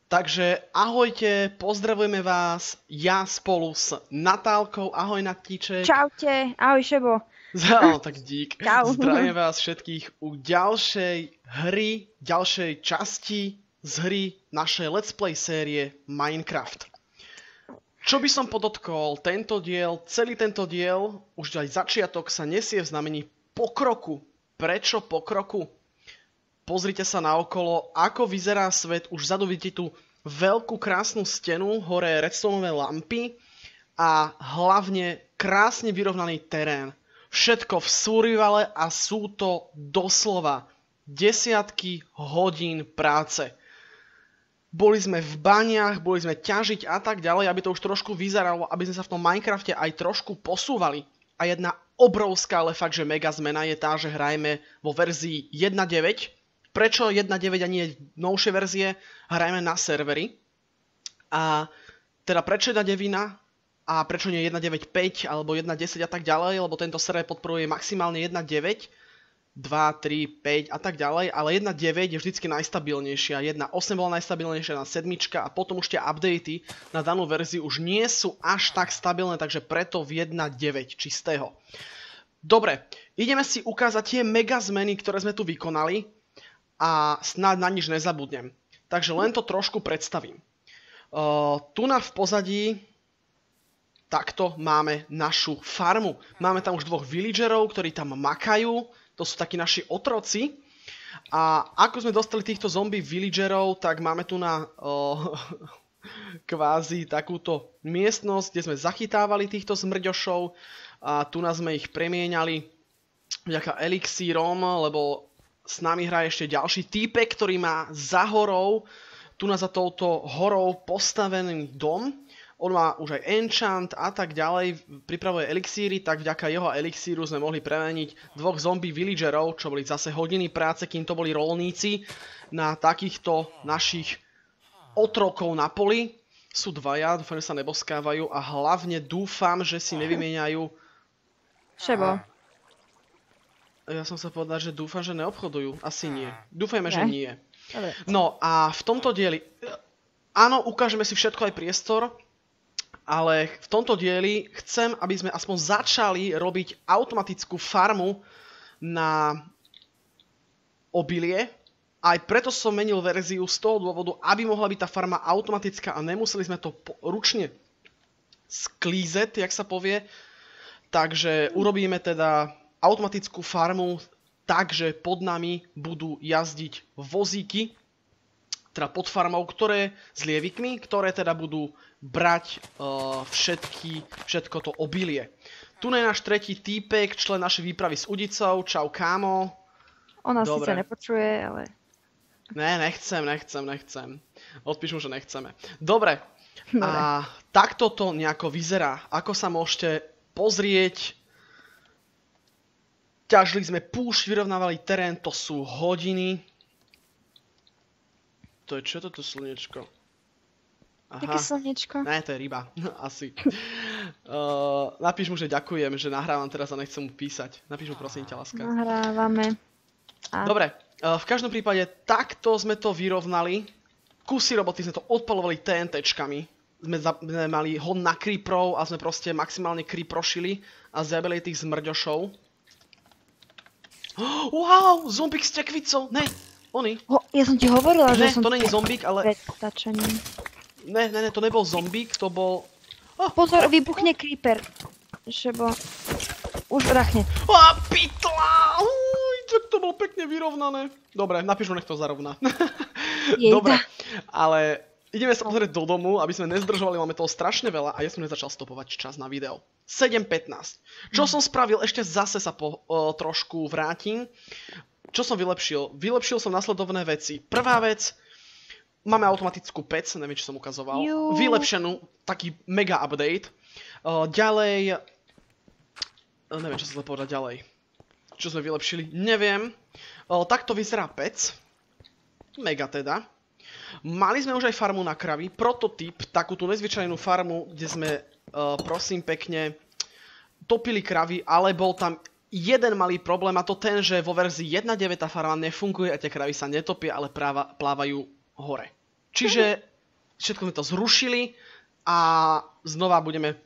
Takže ahojte, pozdravujeme vás, ja spolu s Natálkou, ahoj Natíček. Čaute, ahoj Šebo. Tak dík. Čau. Zdravím vás všetkých u ďalšej hry, ďalšej časti z hry našej Let's Play série Minecraft. Čo by som podotkol, celý tento diel, už aj začiatok sa nesie v znamení pokroku. Prečo pokroku? Pozrite sa naokolo, ako vyzerá svet. Už vzadu vidíte tú veľkú krásnu stenu, hore redstoneové lampy a hlavne krásne vyrovnaný terén. Všetko v survivale a sú to doslova desiatky hodín práce. Boli sme v baniach, boli sme ťažiť a tak ďalej, aby to už trošku vyzeralo, aby sme sa v tom Minecrafte aj trošku posúvali. A jedna obrovská, ale fakt, že mega zmena je tá, že hrajeme vo verzii 1.9. Prečo 1.9 a nie novšie verzie? Hrajeme na servery. A teda prečo 1.9 a prečo nie 1.9.5 alebo 1.10 a tak ďalej, lebo tento server podporuje maximálne 1.9, 2, 3, 5 a tak ďalej, ale 1.9 je vždycky najstabilnejšia. 1.8 bola najstabilnejšia na 7 a potom už tie updaty na danú verziu už nie sú až tak stabilné, takže preto v 1.9 čistého. Dobre, ideme si ukázať tie mega zmeny, ktoré sme tu vykonali. A snáď na nič nezabudnem. Takže len to trošku predstavím. Tu v pozadí takto máme našu farmu. Máme tam už dvoch villagerov, ktorí tam makajú. To sú takí naši otroci. A ako sme dostali týchto zombie villagerov, tak máme tu na kvázi takúto miestnosť, kde sme zachytávali týchto smrďošov. A tu sme ich premieňali vďaka elixírom, lebo s nami hrá ešte ďalší týpek, ktorý má za horou, tu za touto horou postavený dom. On má už aj enchant a tak ďalej, pripravuje elixíry, tak vďaka jeho elixíru sme mohli premeniť dvoch zombie villagerov, čo boli zase hodiny práce, kým to boli rolníci, na takýchto našich otrokov na poli. Sú dvaja, dúfam, že sa neboskávajú a hlavne dúfam, že si nevymieňajú... Šebo. Ja som sa povedal, že dúfam, že neobchodujú. Asi nie. Dúfajme, že nie. Dobre. No a v tomto dieli... Áno, ukážeme si všetko aj priestor, ale v tomto dieli chcem, aby sme aspoň začali robiť automatickú farmu na obilie. Aj preto som menil verziu z toho dôvodu, aby mohla byť tá farma automatická a nemuseli sme to ručne sklízet, jak sa povie. Takže urobíme teda automatickú farmu, takže pod nami budú jazdiť vozíky, teda pod farmou, ktoré s lievikmi, ktoré teda budú brať všetko to obilie. Tu je náš tretí týpek, člen našej výpravy s Udicou. Čau, kámo. Ona síce nepočuje, ale... Ne, nechcem. Odpíš mu, že nechceme. Dobre. A takto to nejako vyzerá. Ako sa môžete pozrieť, ťažili sme púšť, vyrovnávali terén, to sú hodiny. To je čo toto slniečko? Aha. Také slniečko? Ne, to je ryba. Asi. Napíš mu, že ďakujem, že nahrávam teraz a nechcem mu písať. Napíš mu prosím ťa, láska. Nahrávame. Dobre, v každom prípade takto sme to vyrovnali. Kusy roboty sme to odpalovali TNTčkami. Sme mali hon na creeprov a sme proste maximálne creeprošili a zabili tých zmrďošov. Wow, zombík s tekvicou, ne, oni. Ja som ti hovorila, že som... Ne, to není zombík, ale... Ne, to nebol zombík, to bol... Pozor, vybuchne creeper. Šebo, už vrachne. Pitla, to bolo pekne vyrovnané. Dobre, napíš mu, nech to zarovná. Dobre, ale ideme sa pozrieť do domu, aby sme nezdržovali, máme toho strašne veľa a ja som nezačal stopovať čas na video. 7:15. Čo som spravil? Ešte zase sa trošku vrátim. Čo som vylepšil? Vylepšil som nasledovné veci. Prvá vec, máme automatickú pec, neviem, či som ukazoval. Vylepšenú, taký mega update. Ďalej, neviem, čo sa zle povedať ďalej. Čo sme vylepšili? Neviem. Takto vyzerá pec. Mega teda. Mali sme už aj farmu na kravy. Prototyp, takú tú nezvyčajnú farmu, kde sme... prosím pekne, topili kravy, ale bol tam jeden malý problém a to ten, že vo verzii 1.9 tá farma nefunguje a tie kravy sa netopia, ale plávajú hore. Čiže všetko sme to zrušili a znova budeme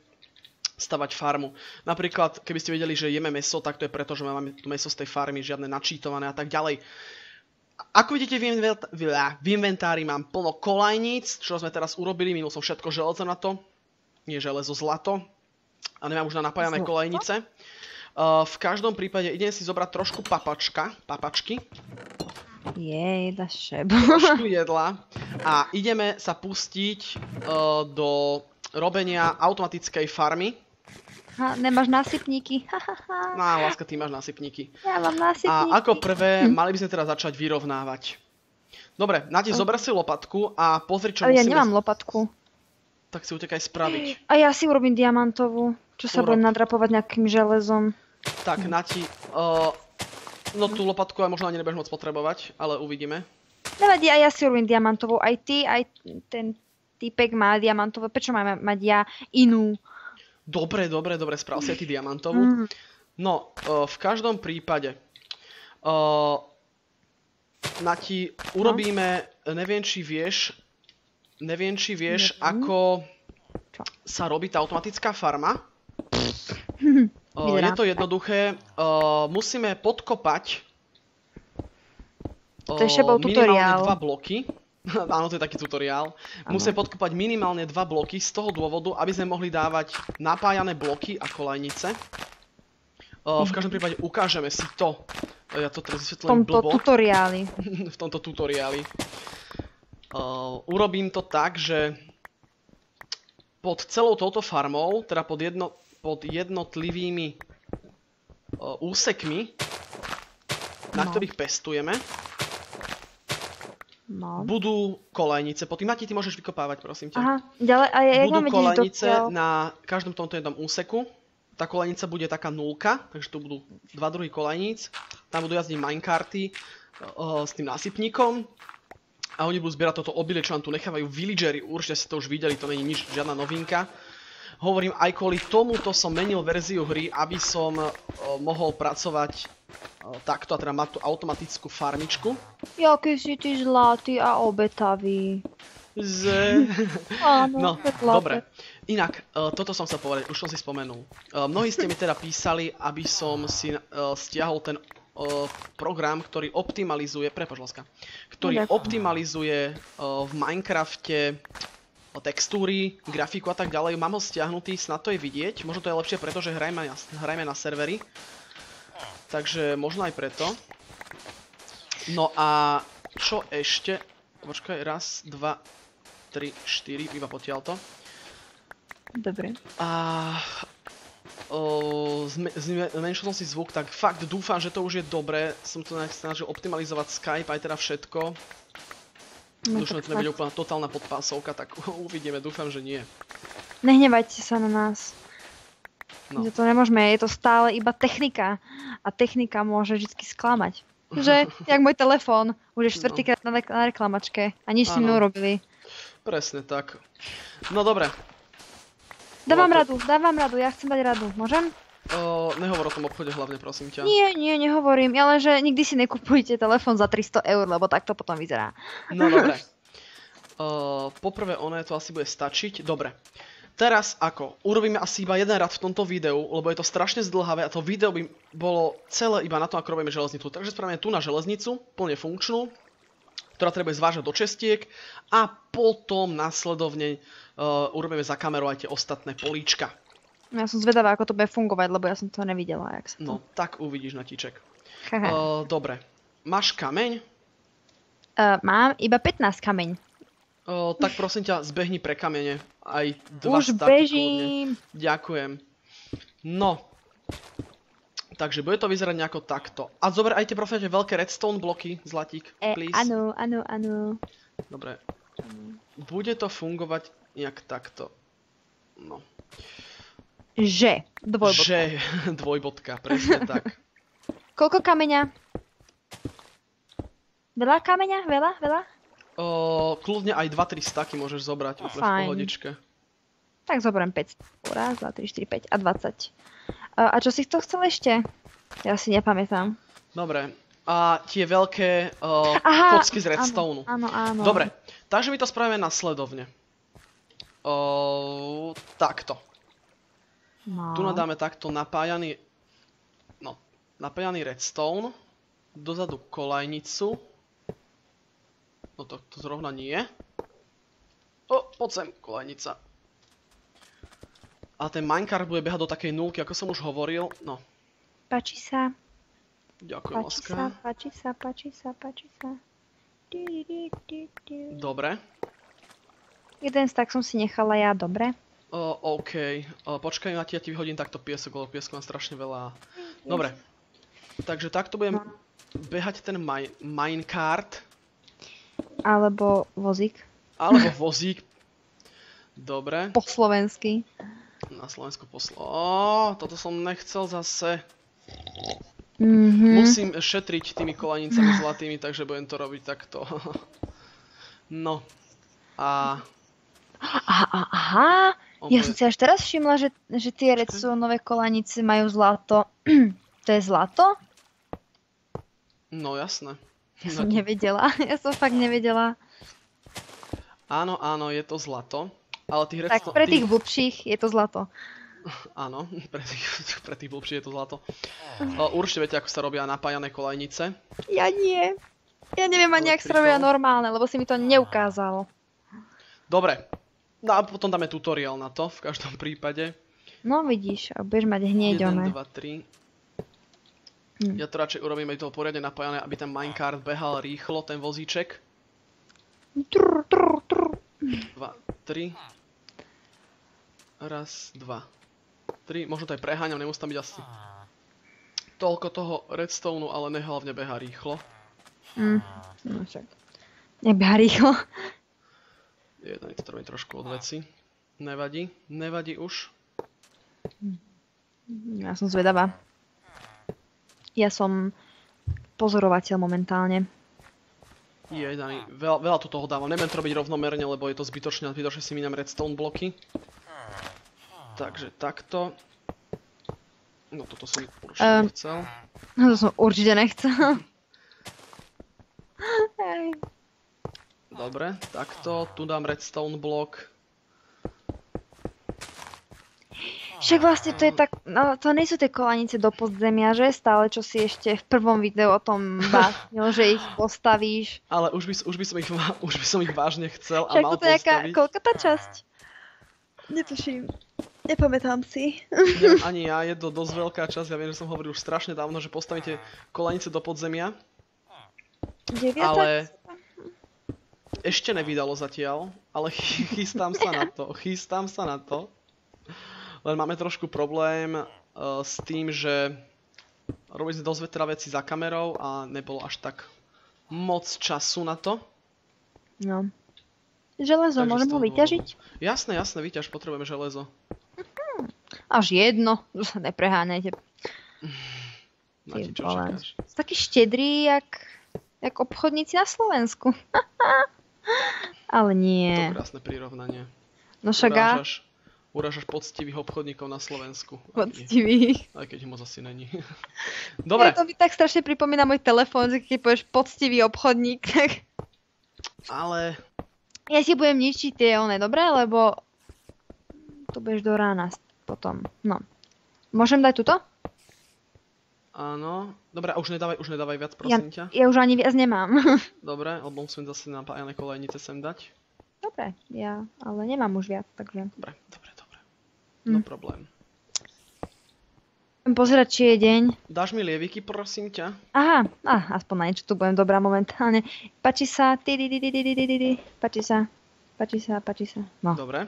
stavať farmu. Napríklad, keby ste vedeli, že jeme meso, tak to je preto, že máme tu meso z tej farmy, žiadne načítované a tak ďalej. Ako vidíte, v inventári mám plno kolajníc, čo sme teraz urobili, minul som všetko železo na to, nie železo, zlato, a nemám už na napájané kolajnice. V každom prípade idem si zobrať trošku papačky. Jej, dašeb. Trošku jedla a ideme sa pustiť do robenia automatickej farmy. Ha, nemáš násypníky. No, láska, ty máš násypníky. Ja mám násypníky. A ako prvé, mali by sme teraz začať vyrovnávať. Dobre, Nati, zober si lopatku a pozri, čo ale musíme... ja nemám lopatku. Tak si utekaj spraviť. A ja si urobím diamantovú, čo sa budem nadrapovať nejakým železom. Tak, Nati, no tú lopatku aj možno ani nebudeš môcť potrebovať, ale uvidíme. Nevadí, aj ja si urobím diamantovú. Aj ty, aj ten týpek má diamantovú. Prečo mám mať ja inú? Dobre, sprav si aj ty diamantovú. No, v každom prípade, Nati, urobíme, neviem, či vieš, ako sa robí tá automatická farma. Je to jednoduché, musíme podkopať minimálne 2 bloky. Áno, to je taký tutoriál. Musíme podkopať minimálne 2 bloky z toho dôvodu, aby sme mohli dávať napájané bloky a kolajnice. V každom prípade ukážeme si to. Ja to teraz vysvetlím blbo. V tomto tutoriáli. Urobím to tak, že pod celou touto farmou, teda pod jednotlivými úsekmi, na ktorých pestujeme, budú kolajnice. Pod tým, Nati, ty môžeš vykopávať, prosím ťa. Aha, ďalej, a jak budú mám vedieť kolajnice na každom tomto jednom úseku. Tá kolajnica bude taká nulka, takže tu budú 2 druhy kolajníc. Tam budú jazdiť minecarty s tým násypníkom. A oni budú zbierať toto obilie, čo nám tu nechávajú villageri. Určite ste to už videli, to není nič, žiadna novinka. Hovorím, aj kvôli tomuto som menil verziu hry, aby som mohol pracovať takto, a teda mať tú automatickú farmičku. Jaký si ty zlatý a obetavý. Áno, no, dobre. Inak, toto som chcel povedať, už som si spomenul. Mnohí ste mi teda písali, aby som si stiahol ten program, ktorý optimalizuje, optimalizuje v Minecrafte textúry, grafiku a tak ďalej. Mám ho stiahnutý, snad to je vidieť. Možno to je lepšie, pretože hrajme na servery. Takže možno aj preto. No a čo ešte? Počkaj, 1, 2, 3, 4, iba potiaľto. Dobre. A zmenšil som si zvuk, tak fakt dúfam, že to už je dobré. Som to snažil optimalizovať Skype, aj teda všetko. Už to nebude úplná totálna podpásovka, tak uvidíme, dúfam, že nie. Nehnevajte sa na nás. No. To nemôžeme, je to stále iba technika. A technika môže vždy sklamať. Že, jak môj telefón, už je 4-krát na reklamačke a nič s ním neurobili. Presne tak. No dobre. Dávam radu, ja chcem dať radu, môžem? Nehovor o tom obchode hlavne, prosím ťa. Nie, nehovorím, ale že nikdy si nekupujte telefón za 300 €, lebo tak to potom vyzerá. No dobre. Poprvé to asi bude stačiť. Dobre. Teraz ako? Urobíme asi iba jeden rad v tomto videu, lebo je to strašne zdĺhavé a to video by bolo celé iba na tom, ako robíme železnicu. Takže spravíme tu na železnicu, plne funkčnú, ktorá treba zvážať do čestiek a potom následovne urobíme za kamerou aj tie ostatné políčka. Ja som zvedavá, ako to bude fungovať, lebo ja som to nevidela. Jak sa to... No, tak uvidíš, Natíček. Dobre. Máš kameň? Mám iba 15 kameň. Tak prosím ťa, zbehni pre kamene. Aj 2 už staky. Bežím. Ďakujem. No. Takže bude to vyzerať nejako takto. A zober aj tie prosím ťa veľké redstone bloky, zlatík, please. Áno. Dobre. Bude to fungovať nejak takto. No. Že. Dvojbodka, presne tak. Koľko kameňa? Veľa kameňa? Veľa? Kľudne aj 2-3 staky môžeš zobrať úplne v pohodičke. Tak zoberiem 5. 1, 2, 3, 4, 5 a 20. A čo si to chcel ešte? Ja si nepamätám. Dobre. A tie veľké kocky z redstone. Áno. Dobre, takže my to spravíme nasledovne. Takto. No. Tu nadáme takto napájaný redstone. Dozadu kolajnicu. No to zrovna nie. Poď sem, kolajnica. A ten minecart bude behať do takej nulky, ako som už hovoril. No. Páči sa. Ďakujem, láska. Páči sa. Dobre. Jeden stack som si nechala ja, dobre. OK. Počkaj, ja ti vyhodím takto piesok, lebo piesku mám strašne veľa. Dobre. Takže takto budem behať ten minecart. Alebo vozík. Alebo vozík. Dobre. Po slovensky. Na Slovensku toto som nechcel zase. Musím šetriť tými kolanicami zlatými, takže budem to robiť takto. No. Aha. Ja som si až teraz všimla, že tie redstoneové kolanice majú zlato. To je zlato? No jasné. Ja som nevedela. Ja som fakt nevedela. Áno, je to zlato. Ale tých Tak pre tých blbších je to zlato. Áno, pre tých blbších je to zlato. Určite viete, ako sa robia napájané kolajnice. Ja nie. Ja neviem ani, jak sa robia normálne, lebo si mi to neukázal. Dobre. No a potom dáme tutoriál na to, v každom prípade. No vidíš, a budeš mať hneď 1, 2, 3. Ja to radšej urobím, aby to bolo poriadne napájané, aby ten minecart behal rýchlo, ten vozíček. 2, 3. Raz, 2, 3. Možno to aj preháňam, nemusí tam byť asi toľko toho redstoneu, ale hlavne beha rýchlo. No však. Nebeha rýchlo. Jedna je to robím trošku od veci. Nevadí už. Ja som zvedavá. Ja som pozorovateľ momentálne. Veľa tu toho dávam. Nebudem to robiť rovnomerne, lebo je to zbytočne si mínam redstone bloky. Takže takto. No toto som určite nechcel. No to som určite nechcel. Dobre, takto. Tu dám redstone blok. Však vlastne to je tak, no, to nie sú tie kolanice do podzemia, že? Stále, čo si ešte v prvom videu o tom básnil, že ich postavíš. Ale už by som ich vážne chcel a však mal toto je postaviť. koľka tá časť? Netuším. Nepamätám si. Neviem ani ja, je to dosť veľká časť. Ja viem, že som hovoril už strašne dávno, že postavíte kolanice do podzemia. 9. Ale ešte nevydalo zatiaľ, ale chystám sa na to. Len máme trošku problém s tým, že robili sme dosť veľa vecí za kamerou a nebolo až tak moc času na to. No. Železo, môžem ho vyťažiť? Jasné, vyťaž, potrebujeme železo. Až jedno, že sa nepreháňajte. Na ti čo čakáš? Taký štedrý, jak obchodníci na Slovensku. Ale nie. To krásne prirovnanie. No však Urážaš poctivých obchodníkov na Slovensku. Poctivých. Aj keď moc asi není. Dobre. Ja to mi tak strašne pripomína môj telefón, že keď povieš poctivý obchodník, tak... Ale... Ja si budem ničiť tie dobre? Lebo to budeš do rána potom. No. Môžem dať túto? Áno. Dobre, a už nedávaj viac, prosím ťa. Ja už ani viac nemám. Dobre, lebo musím zase napájané kolajnice sem dať. Dobre, ale nemám už viac, takže... Dobre. No problém. Budem pozerať, či je deň. Dáš mi lieviky, prosím ťa? Aha, aspoň na niečo tu budem dobrá momentálne. Páči sa, páči sa. No. Dobre.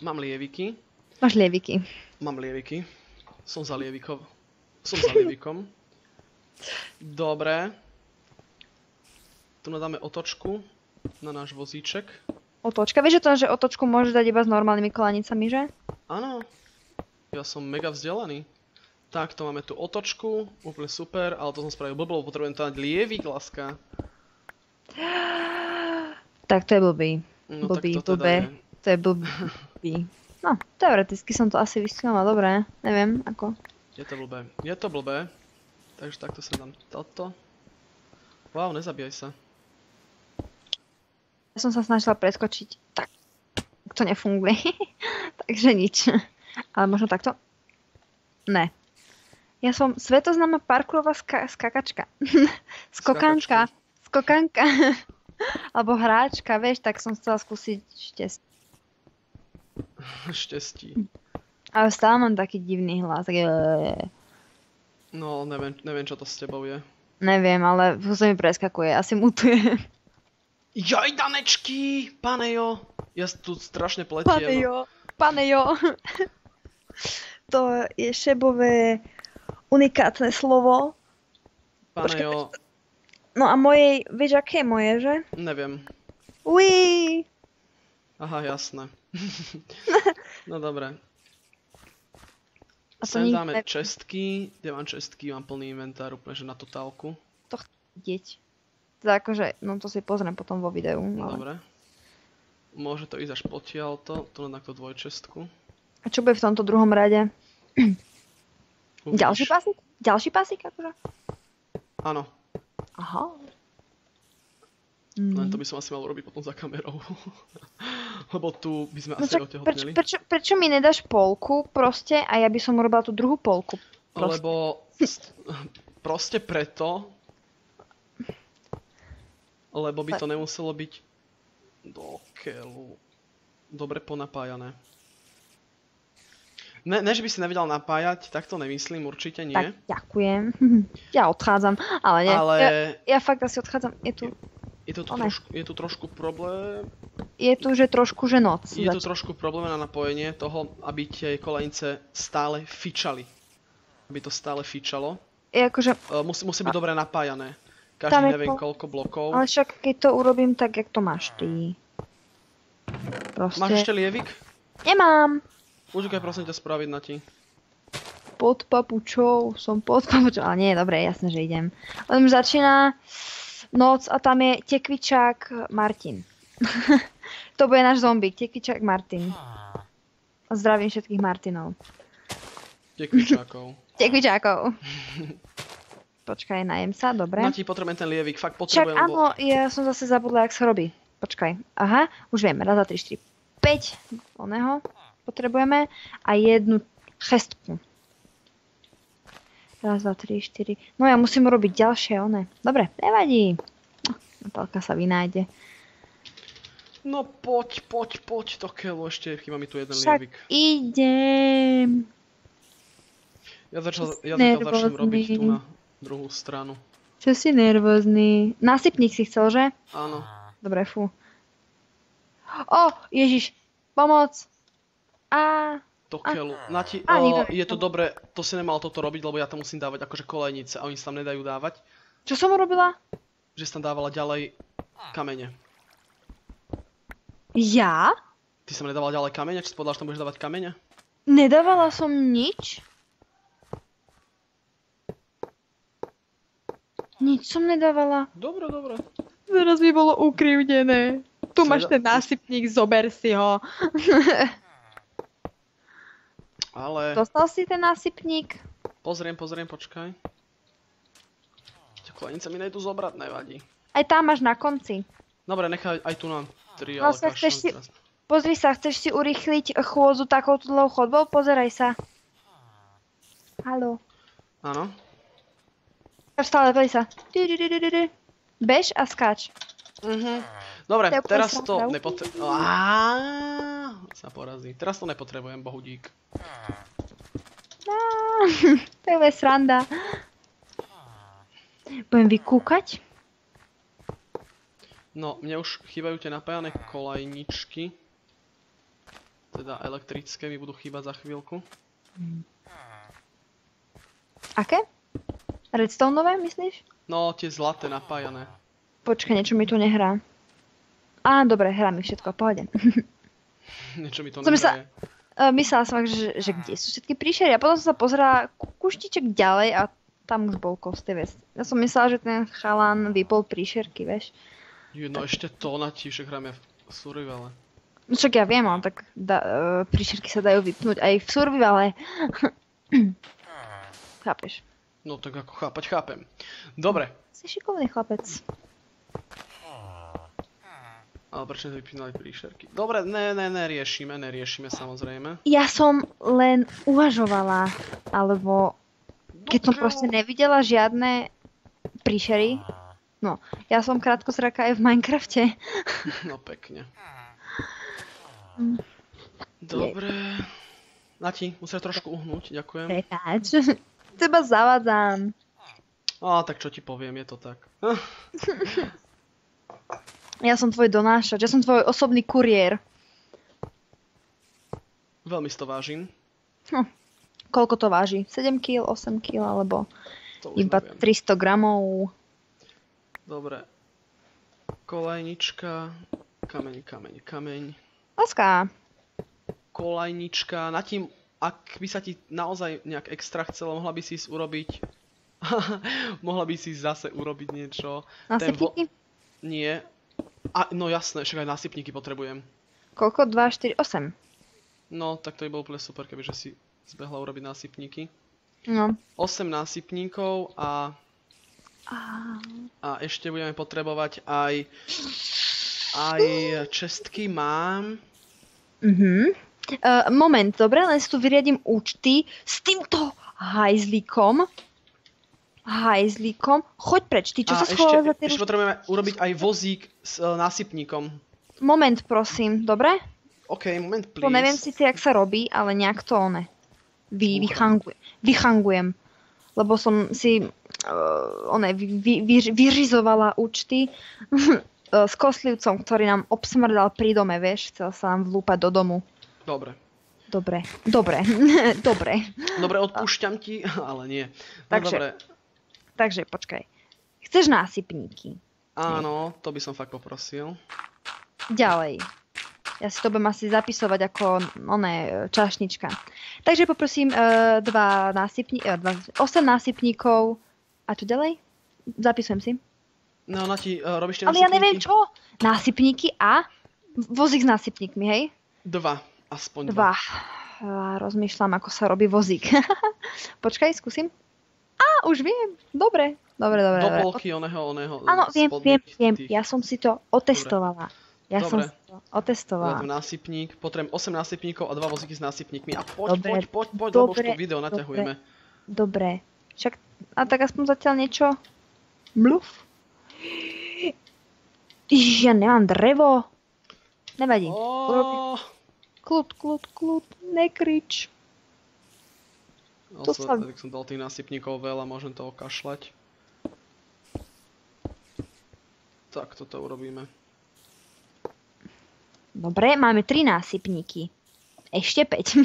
Mám lieviky. Máš lieviky. Mám lieviky. Som za lievikom. Dobre. Tu nadáme otočku na náš vozíček. Otočka. Vieš o tom, že otočku môžeš dať iba s normálnymi kolanicami, že? Áno. Ja som mega vzdelaný. Takto máme tu otočku, úplne super, ale to som spravil blbo, potrebujem to dať lievik, láska. Tak to je blbý. No, blbý. To je blbý. No, teoreticky som to asi vyskúmala, dobre, neviem, ako. Je to blbé. Takže takto sa dám toto. Wow, nezabíjaj sa. Ja som sa snažila preskočiť tak to nefunguje. Takže nič. Ale možno takto? Ne. Ja som svetoznáma parkourová skakačka. Skokanka. Alebo hráčka, vieš, tak som chcela skúsiť šťastie. Šťastí. Ale stále mám taký divný hlas. No, neviem, čo to s tebou je. Neviem, ale sa mi preskakuje. Asi mutuje. Jaj, Danečky! Panejo! Ja tu strašne pletiem. Panejo. To je šebové unikátne slovo. Panejo. No a mojej, vieš, aké je moje, že? Neviem. Uí! Aha, jasné. No dobre. A to Sem nikto dáme nevie. čestky. Kde mám čestky? Mám plný inventár úplne, že na totálku. To chce vidieť. Teda akože, no to si pozriem potom vo videu. No Ale... dobre. Môže to ísť až potiaľto. Tu len takto dvojčestku. A čo bude v tomto druhom rade? Uvidíš. Ďalší pásik? Ďalší pásik akože? Áno. Aha. Len to by som asi mal urobiť potom za kamerou. Lebo tu by sme No asi čak, otehotneli. prečo mi nedáš polku proste a ja by som urobila tú druhú polku? Proste. Lebo proste preto, lebo by to nemuselo byť do keľu dobre ponapájané. Ne, že by si nevedel napájať, tak to nemyslím, určite nie. Tak, ďakujem. Ja odchádzam, ale nie. Ale Ja fakt asi odchádzam. je tu trošku problém. Je tu, že trošku, že noc. Je tu trošku problém na napojenie toho, aby tie kolejnice stále fičali. Aby to stále fičalo. Je akože, Musí byť dobre napájané. Tam Každý je neviem to- koľko blokov. ale však keď to urobím tak, jak to máš ty. Proste. Máš ešte lievik? Nemám. Počkaj, prosím ťa, spraviť na ti. Pod papučou, som pod papučou. Ale nie, dobre, jasné, že idem. Len už začína noc a tam je tekvičák Martin. To bude náš zombík, tekvičák Martin. A zdravím všetkých Martinov. Tekvičákov. Tekvičákov. Počkaj, najem sa, dobre. Na ti potrebujem ten lievik, fakt Však potrebujem, lebo... áno, ja som zase zabudla, jak sa robí. Počkaj, aha, už viem, raz, 2, 3, 4, 5 oného potrebujeme a jednu chestku. Raz, 2, 3, 4. No ja musím robiť ďalšie one. Dobre, nevadí. Napálka sa vynájde. No poď do keľu, ešte chýba mi tu jeden Však lievik. idem. Ja začnem nervózny. robiť tu na druhú stranu. Čo si nervózny? Násypník si chcel, že? Áno. Dobre, fú. O, Ježiš, pomoc. A Do keľu. Nati, nikto je to dobre, to si nemal toto robiť, lebo ja tam musím dávať akože kolejnice a oni sa tam nedajú dávať. čo som urobila? Že si tam dávala ďalej kamene. Ja? Ty som nedávala ďalej kamene? Či si povedala, že tam budeš dávať kamene? Nedávala som nič? Nič som nedávala. Dobre. Teraz by bolo ukrivdené. Tu Čo máš je- ten násypník, zober si ho. Ale... Dostal si ten násypník? Pozriem, počkaj. Tie kolejnice mi nejdu zobrať, nevadí. Aj tam máš na konci. Dobre, nechaj aj tu nám 3, ale Vlastne chceš si- teraz. Pozri sa, chceš si urýchliť chôdzu takouto dlhou chodbou? Pozeraj sa. Haló. Áno. Stále, pozri sa. Bež a skáč. Dobre, To je úplne teraz to sranda. nepotrebujem. Sa porazí. Teraz to nepotrebujem, bohudík. To je sranda. Budem vykúkať? No, mne už chýbajú tie napájané kolajničky. Teda elektrické mi budú chýbať za chvíľku. Aké? Redstoneové, myslíš? No, tie zlaté napájané. Počkaj, niečo mi tu nehrá. Á, dobre, hrá mi všetko, pohode. Niečo mi to Som sa- nehraje. Myslela som, že kde sú všetky príšery a potom som sa pozerala kuštiček ďalej a tam už bol kostlivec. Ja som myslela, že ten chalan vypol príšerky, vieš. No ešte to na ti, však hráme v survivale. No však ja viem, ale tak príšerky sa dajú vypnúť aj v survivale. Chápeš? No tak ako chápem. Dobre. Si šikovný chlapec. Ale prečo nevypínali príšerky? Dobre, neriešime samozrejme. Ja som len uvažovala, alebo keď som proste nevidela žiadne príšery. No, ja som krátkozraká aj v Minecrafte. No pekne. Dobre. Nati, musíš trošku uhnúť, ďakujem. Prepáč, teba zavádzam. Tak čo ti poviem, je to tak. Ja som tvoj donášač, ja som tvoj osobný kuriér. Veľmi si to vážim. Koľko to váži? 7 kg, 8 kg, alebo To už iba neviem. 300 gramov? Dobre. Kolajnička. Kameň. Láska. Kolajnička. Na tým, ak by sa ti naozaj nejak extra chcelo, mohla by si urobiť... mohla by si zase urobiť niečo. Nasypníky? Nie. No jasné, však aj nasypníky potrebujem. Koľko? 2, 4, 8. No, tak to by bolo úplne super, kebyže si zbehla urobiť násypníky. No. 8 násypníkov a ešte budeme potrebovať aj čestky mám. Moment, dobre, len si tu vyriadím účty s týmto hajzlíkom. Choď preč, ty čo sa schováva za tie ešte potrebujeme urobiť aj vozík s násypníkom. Moment, prosím, dobre? OK, moment, please. To neviem síce, jak sa robí, ale nejak to vychangujem. Lebo som si vyřizovala účty s koslivcom, ktorý nám obsmrdal pri dome, vieš, chcel sa nám vlúpať do domu. Dobre. Dobre, odpúšťam ti, ale nie. No, dobre. Takže, počkaj. Chceš násypníky? Áno, to by som fakt poprosil. Ďalej. Ja si to budem asi zapisovať ako čašnička. Takže poprosím 8 násypníkov. A čo ďalej? Zapisujem si. No, Nati, robíš tie násypníky? Ale ja neviem čo. Násypníky a vozík s násypníkmi, hej? 2, aspoň 2. Rozmýšľam, ako sa robí vozík. Počkaj, skúsim. Už viem. Dobre. Do polky oného. Áno, viem. Ja som si to otestovala. Dobre. Otestovala. Násypník, potrebujem 8 násypníkov a 2 vozíky s násypníkmi. A poď, lebo už to video naťahujeme. Dobre. Však, a tak aspoň zatiaľ niečo. Mluf. Ja nemám drevo. Nevadí. Kľud. Nekrič. Tak som dal tých násypníkov veľa, môžem to okašľať. Tak, toto urobíme. Dobre, máme 3 násypníky. Ešte 5.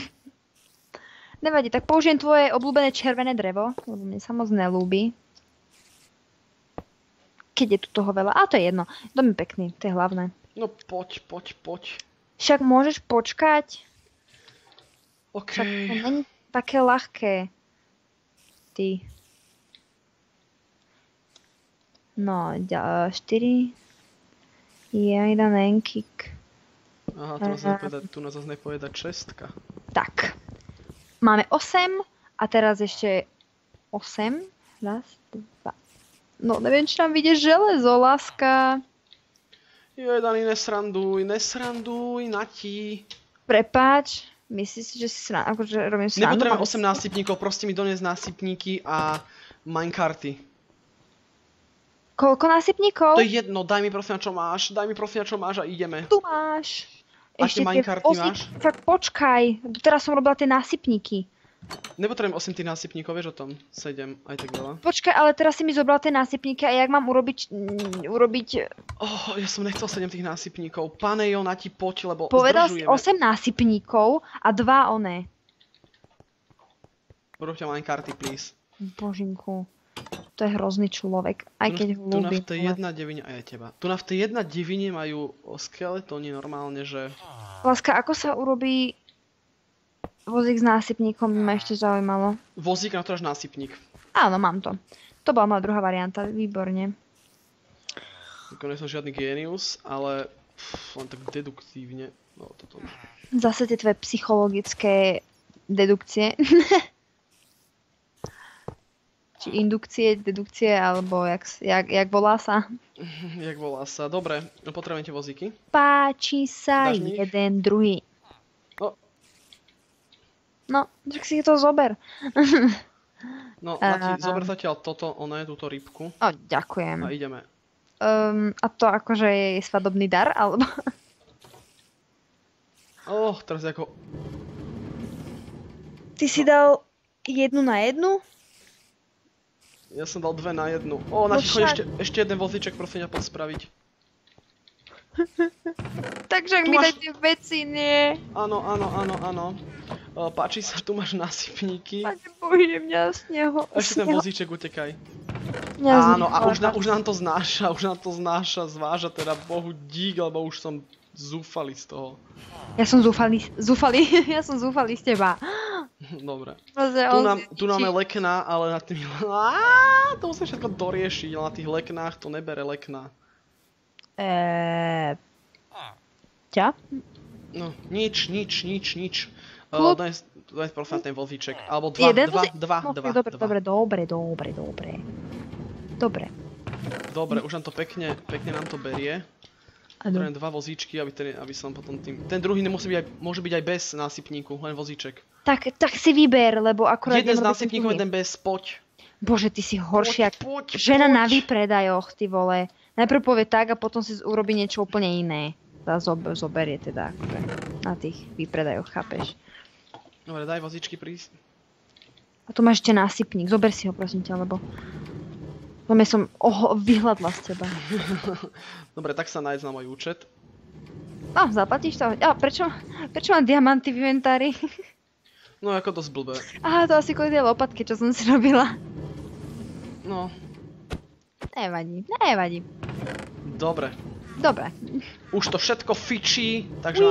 Nevadí, tak použijem tvoje obľúbené červené drevo, lebo mne sa moc nelúbi. Keď je tu toho veľa. A to je jedno. Dom je pekný, to je hlavné. No poď. Však môžeš počkať. OK. Však to není také ľahké. Ty. No, 4. Jajda nenkik. Aha, tu nás zase nepojeda čestka. Tak. Máme 8 a teraz ešte 8. Raz, 2. No, neviem, či nám vyjde železo, láska. Dani, nesranduj, Nati. Prepáč. Myslíš si, že si akože robím srandu? Nepotrebujem 8 násypníkov, proste mi doniesť násypníky a minecarty. Koľko násypníkov? To je jedno, daj mi prosím, čo máš a ideme. Tu máš. Aké minecarty máš? Tak počkaj, teraz som robila tie násypníky. Nepotrebujem 8 tých násypníkov, vieš o tom? 7, aj tak veľa. Počkaj, ale teraz si mi zobral tie násypníky a jak mám urobiť... Ja som nechcel 7 tých násypníkov. Pane Jo, Nati, poď, lebo povedal si zdržujeme. 8 násypníkov a 2 oné. Urobte minecarty, please. Božinku, to je hrozný človek, aj keď ho ľúbim. Tu na v tej jedna devine, aj teba. Tu na v tej jedna devine majú skeletóny normálne, že... Láska, ako sa urobí... Vozík s násypníkom by ma ešte zaujímalo. Vozík na to až násypník. Áno, mám to. To bola moja druhá varianta, výborne. Nie som žiadny génius, ale len tak deduktívne. No, toto. Zase tie tvoje psychologické dedukcie. indukcie, dedukcie, alebo jak volá sa? Jak volá sa? Dobre, potrebujem tie vozíky. Páči sa Dáš mi ich? jeden druhý. O. No, tak si to zober. No, Nati, zober zatiaľ toto, túto rybku. O, ďakujem. A ideme. A to akože je svadobný dar, alebo... Teraz ako... Ty si dal 1 na 1? Ja som dal 2 na 1. Nati, choď ešte jeden vozíček, prosím ťa, podspraviť. Takže ak Tu mi máš- dajte veci, nie. Áno. Páči sa, tu máš nasypníky. Pane Bože, mňa z neho... Ešte ten vozíček utekaj. Mňa z Áno, neho- a už nám to znáša, zváža teda bohu dík, lebo už som zúfalý z toho. Ja som zúfalý, ja som zúfalý z teba. Dobre. Proste Tu máme lekná, ale na tým... To musím všetko doriešiť, ale na tých leknách to nebere lekná. Ťa? No, nič. Kľud. Daj prosím ten vozíček. Alebo dva. No, dobre. Dobre, už nám to pekne nám to berie. Áno. Potrebujem 2 vozíčky, aby som potom tým... Ten druhý môže byť aj bez násypníku, len vozíček. Tak si vyber, lebo akurát... Jeden s nemôžem násypníkom, ten jeden bez, poď. Bože, ty si horšia. Poď. Žena na výpredajoch, ty vole. Najprv povie tak a potom si urobí niečo úplne iné. Zoberie teda akože na tých výpredajoch, chápeš? Dobre, daj vozíčky prísť. A tu máš ešte násypník, zober si ho prosím ťa, lebo... Lebo som vyhľadla z teba. Dobre, tak sa nájsť na môj účet. No, zaplatíš to? Prečo mám diamanty v inventári? No, ako dosť blbé. Aha, to asi kvôli tej lopatke, čo som si robila. No, Nevadí. dobre. Dobre. Už to všetko fičí, takže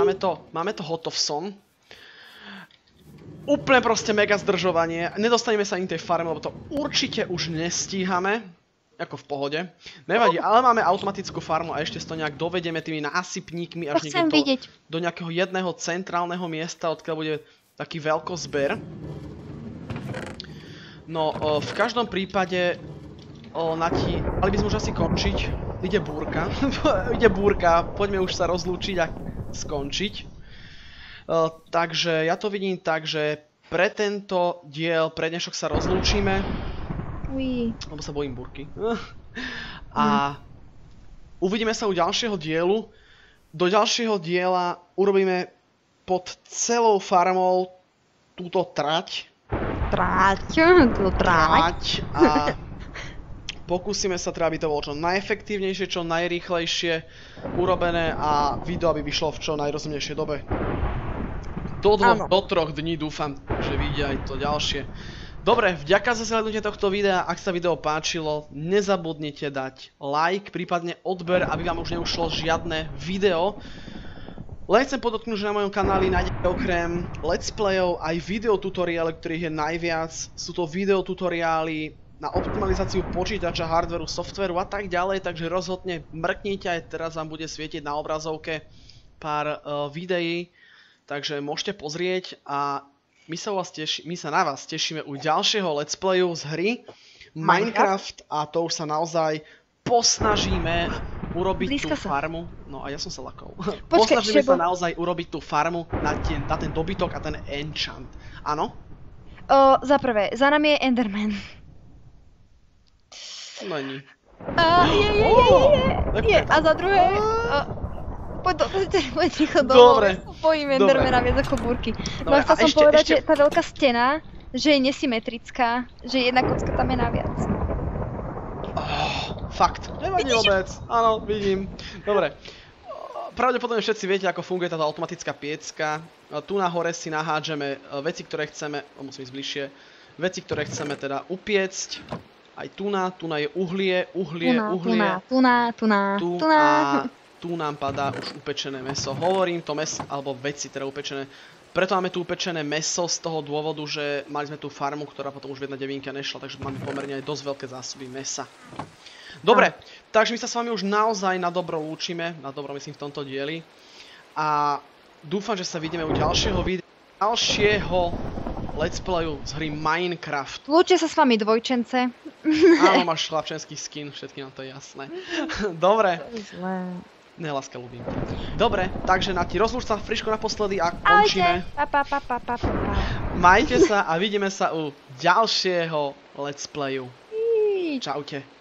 máme to hotovson. Úplne proste mega zdržovanie. Nedostaneme sa ani tej farme, lebo to určite už nestíhame. Ako v pohode. Nevadí, ale máme automatickú farmu a ešte si to nejak dovedeme tými násypníkmi až To chcem niekde vidieť. do nejakého jedného centrálneho miesta, odkiaľ bude taký veľkozber. No, v každom prípade, Nati, mali by sme už asi končiť. Ide búrka. Poďme už sa rozlúčiť a skončiť. Takže ja to vidím tak, že pre tento diel, pre dnešok sa rozlúčime. Lebo sa bojím búrky. A uvidíme sa u ďalšieho dielu. Do ďalšieho diela urobíme pod celou farmou túto trať. Trať. A pokúsime sa teda, aby to bolo čo najefektívnejšie, čo najrýchlejšie urobené a video aby vyšlo v čo najrozumnejšej dobe. Do 3 dní dúfam, že vyjde aj to ďalšie. Dobre, vďaka za sledovanie tohto videa. Ak sa video páčilo, nezabudnite dať like, prípadne odber, aby vám už neušlo žiadne video. Len chcem podotknúť, že na mojom kanáli nájdete okrem let's playov aj videotutoriály, ktorých je najviac. Sú to videotutoriály na optimalizáciu počítača, hardveru, softveru a tak ďalej, takže rozhodne mrknite, aj teraz vám bude svietiť na obrazovke pár videí, takže môžete pozrieť a my sa na vás tešíme u ďalšieho let's playu z hry Minecraft a to už sa naozaj posnažíme urobiť tú farmu. No a ja som sa lakol. Posnažíme sa naozaj urobiť tú farmu na ten dobytok a ten enchant. Áno? Za prvé, za nami je Enderman. Není. Je. A za druhé... Poď rýchlo Dobre. Bojím Endermana viac ako búrky. No a chcel som povedať, že tá veľká stena, že je nesymetrická, že jedna kocka tam je naviac. Fakt. Nevadí vôbec. Áno, vidím. Dobre. Pravdepodobne všetci viete, ako funguje táto automatická piecka. Tu na hore si nahádžeme veci, ktoré chceme, musím ísť bližšie, veci, ktoré chceme teda upiecť. Aj tu na je uhlie. Tu nám padá už upečené mäso. Hovorím to mäso, alebo veci teda upečené. Preto máme tu upečené mäso z toho dôvodu, že mali sme tú farmu, ktorá potom už v 1.9 nešla, takže máme pomerne aj dosť veľké zásoby mäsa. Dobre, takže my sa s vami už naozaj na dobro lúčime, na dobro myslím v tomto dieli. A dúfam, že sa vidíme u ďalšieho videa, ďalšieho let's playu z hry Minecraft. Lúčia sa s vami dvojčence. Áno, máš chlapčenský skin, všetky nám to je jasné. Dobre. To je zlé. Ne, láska, ľúbim. Dobre, takže na ti rozlúč sa Friško naposledy a končíme. Pa. Majte sa a vidíme sa u ďalšieho let's playu. Čaute.